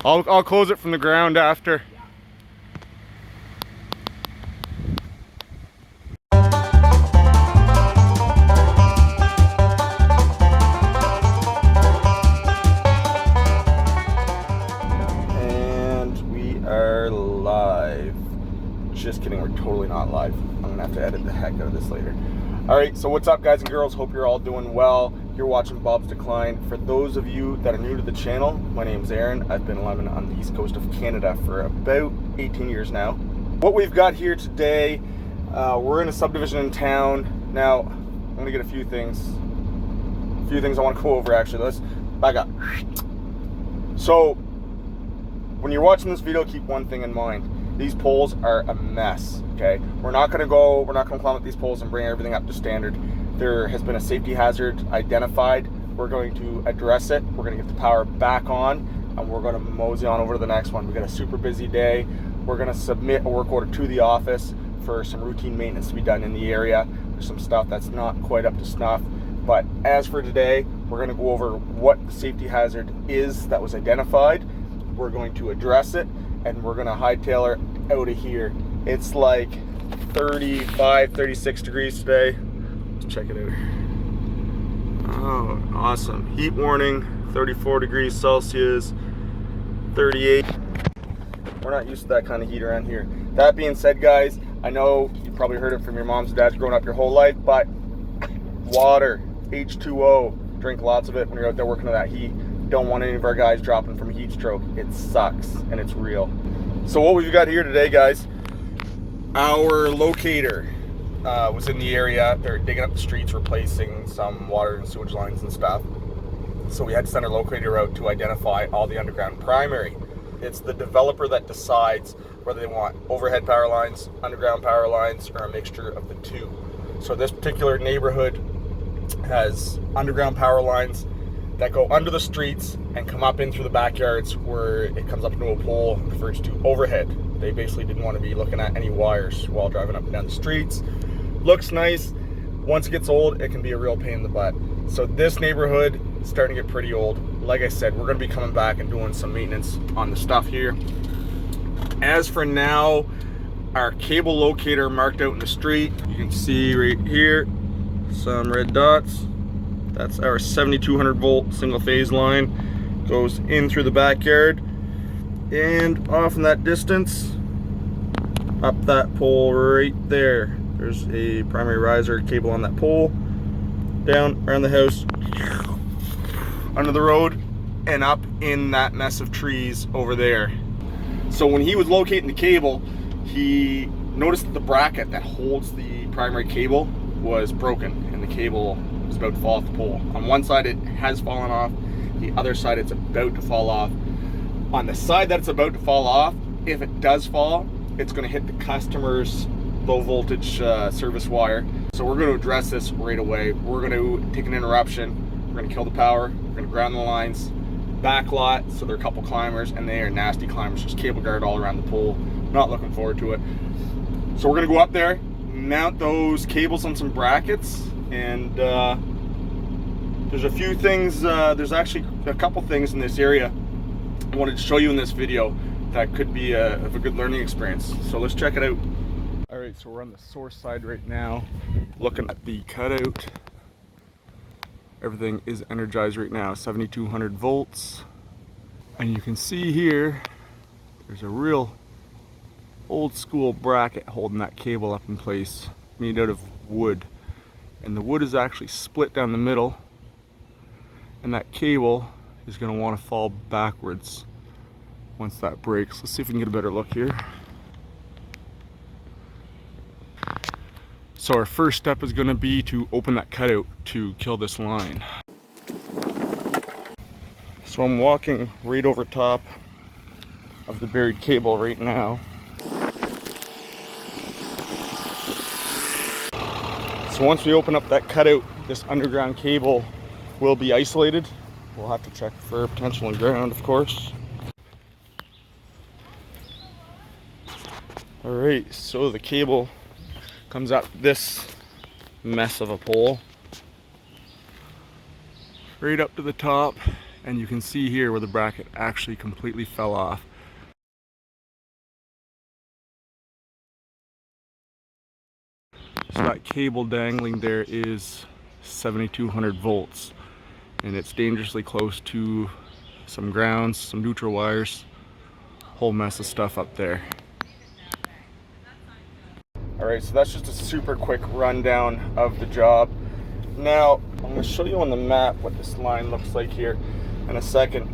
I'll close it from the ground after. And we are live. Just kidding, we're totally not live. I'm gonna have to edit the heck out of this later. Alright, so what's up guys and girls? Hope you're all doing well. You're watching Bobsdecline. For those of you that are new to the channel, my name's Aaron. I've been living on the east coast of Canada for about 18 years now. What we've got here today, we're in a subdivision in town. Now, I'm gonna get a few things I want to go over actually. Let's back up. So, when you're watching this video, keep one thing in mind. These poles are a mess, okay? We're not gonna climb up these poles and bring everything up to standard. There has been a safety hazard identified. We're going to address it. We're gonna get the power back on, and we're gonna mosey on over to the next one. We got a super busy day. We're gonna submit a work order to the office for some routine maintenance to be done in the area. There's some stuff that's not quite up to snuff. But as for today, we're gonna go over what the safety hazard is that was identified. We're going to address it, and we're gonna hightail her out of here. It's like 35, 36 degrees today. Let's check it out. Oh, awesome. Heat warning, 34 degrees Celsius, 38. We're not used to that kind of heat around here. That being said, guys, I know you probably heard it from your moms and dads growing up your whole life, but water, H2O, drink lots of it when you're out there working in that heat. Don't want any of our guys dropping from heat stroke. It sucks, and it's real. So what we've got here today, guys, our locator was in the area. They're digging up the streets, replacing some water and sewage lines and stuff. So we had to send our locator out to identify all the underground primary. It's the developer that decides whether they want overhead power lines, underground power lines, or a mixture of the two. So this particular neighborhood has underground power lines that go under the streets and come up in through the backyards where it comes up into a pole and converts to overhead. They basically didn't want to be looking at any wires while driving up and down the streets. Looks nice. Once it gets old, it can be a real pain in the butt. So this neighborhood is starting to get pretty old. Like I said, we're gonna be coming back and doing some maintenance on the stuff here. As for now, our cable locator marked out in the street. You can see right here, some red dots. That's our 7200 volt single phase line. Goes in through the backyard and off in that distance, up that pole right there. There's a primary riser cable on that pole, down around the house, under the road, and up in that mess of trees over there. So when he was locating the cable, he noticed that the bracket that holds the primary cable was broken, and the cable was about to fall off the pole. On one side it has fallen off, the other side it's about to fall off. On the side that it's about to fall off, if it does fall, it's going to hit the customer's low voltage service wire. So we're going to address this right away. We're going to take an interruption, we're going to kill the power, we're going to ground the lines, back lot, so there are a couple climbers, and they are nasty climbers. There's cable guard all around the pole. Not looking forward to it. So we're going to go up there, mount those cables on some brackets, and there's a few things, there's actually a couple things in this area I wanted to show you in this video that could be of a good learning experience. So let's check it out. Alright, so we're on the source side right now, looking at the cutout. Everything is energized right now, 7200 volts. And you can see here, there's a real old school bracket holding that cable up in place, made out of wood. And the wood is actually split down the middle, and that cable is going to want to fall backwards once that breaks. Let's see if we can get a better look here. So our first step is going to be to open that cutout to kill this line. So I'm walking right over top of the buried cable right now. So once we open up that cutout, this underground cable will be isolated. We'll have to check for potential ground, of course. Alright, so the cable comes up this mess of a pole right up to the top, And you can see here where the bracket actually completely fell off. So that cable dangling there is 7200 volts, and it's dangerously close to some grounds, some neutral wires, whole mess of stuff up there. Alright, so that's just a super quick rundown of the job. Now, I'm going to show you on the map what this line looks like here in a second.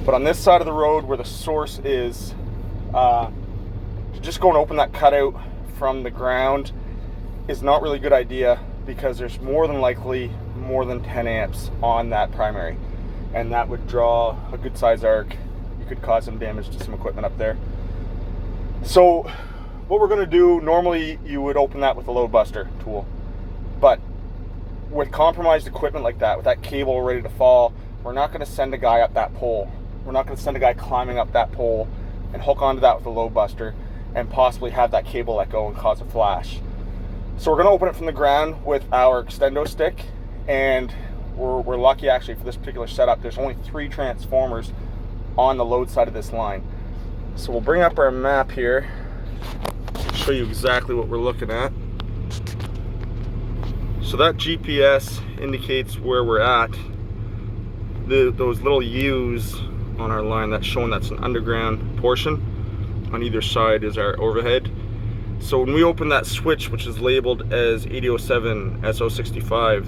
But on this side of the road where the source is, to just go and open that cutout from the ground is not really a good idea, because there's more than likely more than 10 amps on that primary, and that would draw a good size arc. You could cause some damage to some equipment up there. So what we're going to do, normally you would open that with a load buster tool, but with compromised equipment like that, with that cable ready to fall, we're not going to send a guy up that pole. We're not going to send a guy climbing up that pole and hook onto that with a load buster and possibly have that cable let go and cause a flash. So we're going to open it from the ground with our extendo stick, and we're lucky actually for this particular setup. There's only 3 transformers on the load side of this line. So we'll bring up our map here, show you exactly what we're looking at. So that GPS indicates where we're at. Those little U's on our line, that's showing that's an underground portion. On either side is our overhead. So when we open that switch, which is labeled as 8007 SO65,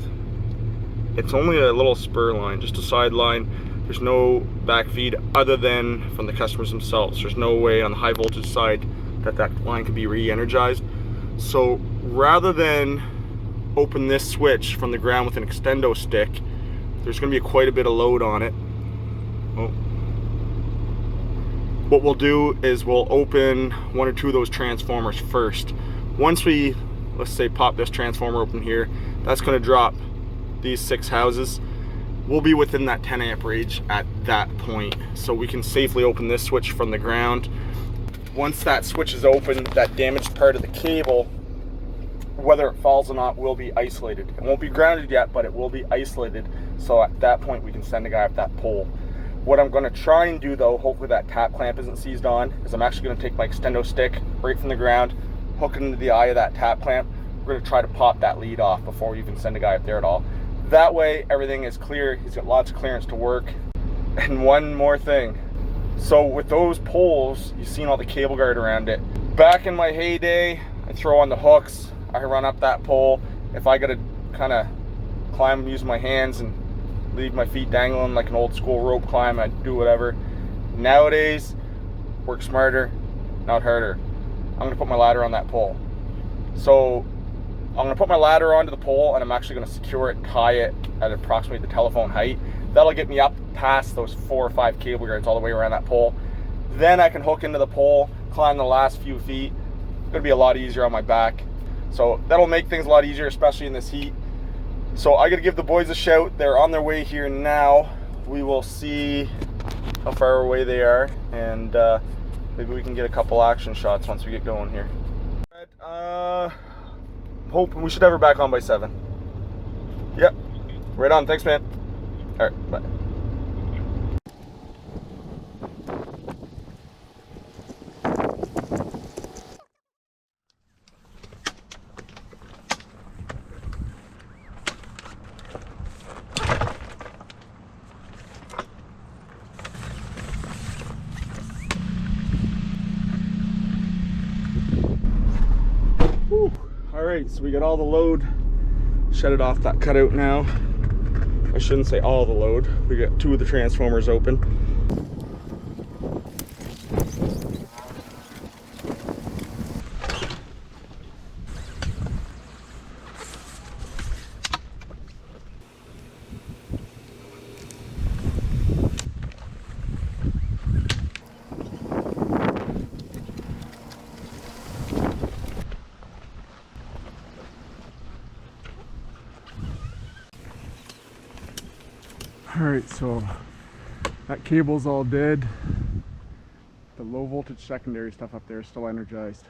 it's only a little spur line, just a side line. There's no back feed other than from the customers themselves. There's no way on the high voltage side that line could be re-energized. So rather than open this switch from the ground with an extendo stick, there's going to be quite a bit of load on it. Oh. What we'll do is we'll open 1 or 2 of those transformers first. Once we, let's say, pop this transformer open here, that's going to drop these 6 houses. We'll be within that 10 amp range at that point, so we can safely open this switch from the ground. Once that switch is open, that damaged part of the cable, whether it falls or not, will be isolated. It won't be grounded yet, but it will be isolated. So at that point, we can send a guy up that pole. What I'm going to try and do, though, hopefully that tap clamp isn't seized on, is I'm actually going to take my extendo stick right from the ground, hook it into the eye of that tap clamp. We're going to try to pop that lead off before we even send a guy up there at all. That way, everything is clear. He's got lots of clearance to work. And one more thing. So with those poles, you've seen all the cable guard around it. Back in my heyday, I throw on the hooks, I run up that pole. If I gotta kind of climb using my hands and leave my feet dangling like an old school rope climb, I do whatever. Nowadays, work smarter, not harder. I'm gonna put my ladder on that pole. So I'm gonna put my ladder onto the pole, and I'm actually gonna secure it and tie it at approximately the telephone height. That'll get me up past those 4 or 5 cable guards all the way around that pole. Then I can hook into the pole, climb the last few feet. It's gonna be a lot easier on my back. So that'll make things a lot easier, especially in this heat. So I gotta give the boys a shout. They're on their way here now. We will see how far away they are, and maybe we can get a couple action shots once we get going here. Hoping we should have her back on by 7. Yep, right on. Thanks, man. All right, bye. Whew. All right, so we got all the load shedded off that cutout now. I shouldn't say all the load. We got 2 of the transformers open. Alright, so that cable's all dead. The low voltage secondary stuff up there is still energized.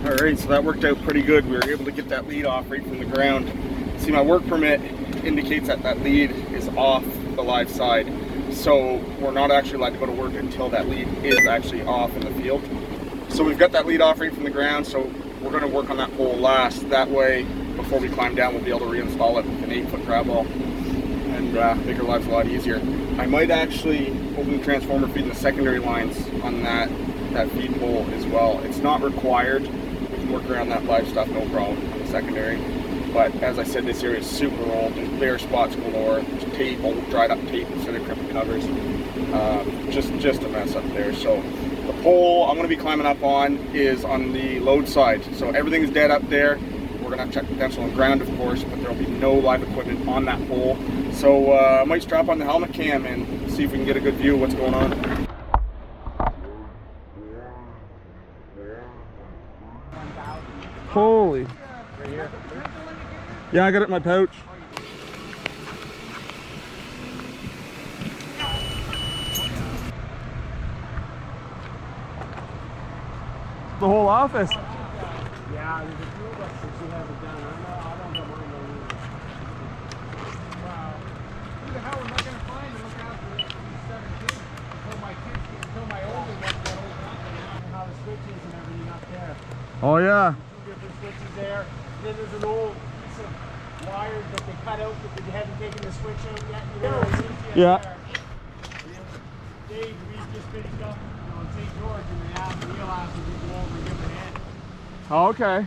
Alright, so that worked out pretty good. We were able to get that lead off right from the ground. See, my work permit indicates that that lead is off the live side. So we're not actually allowed to go to work until that lead is actually off in the field. So we've got that lead off right from the ground, so we're going to work on that pole last. That way, before we climb down, we'll be able to reinstall it with an 8-foot grab ball and make our lives a lot easier. I might actually open the transformer feed in the secondary lines on that feed pole as well. It's not required. We can work around that live stuff, no problem, on the secondary. But as I said, this area is super old. There's bare spots galore. There's tape, old dried up tape instead of crimping covers. Just a mess up there. So the pole I'm going to be climbing up on is on the load side. So everything is dead up there. We're going to have to check potential and ground, of course, but there will be no live equipment on that pole. So I might strap on the helmet cam and see if we can get a good view of what's going on. Holy. Yeah, I got it in my pouch. The whole office. Yeah, there's a few of us who haven't done it. I don't know mine on either. Wow. Who the hell am I going to find to look after these 17 until my older ones get old enough and know how the switches and everything up there. Oh yeah. Two different switches there. Then there's an old piece of wire that they cut out that they haven't taken the switch out yet. You know, yeah. Dave, we just finished up on St. George and they asked the wheel asked us to go over and give it a hand. Oh, okay.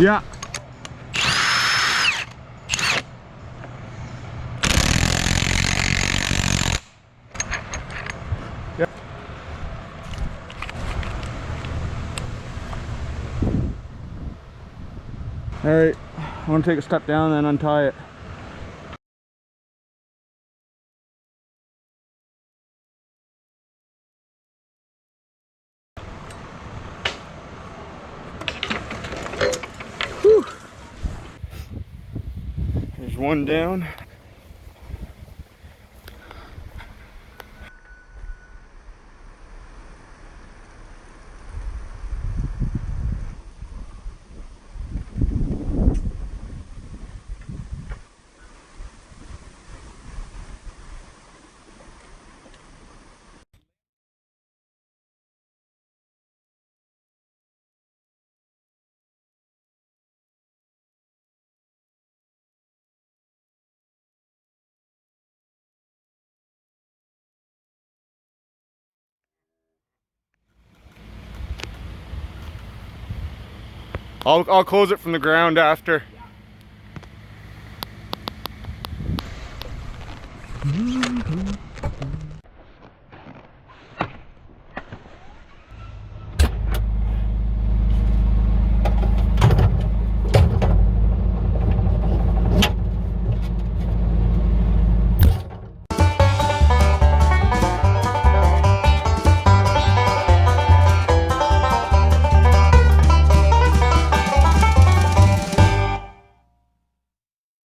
Yeah. Yeah. All right, I want to take a step down and then untie it. Whew. There's one down. I'll close it from the ground after.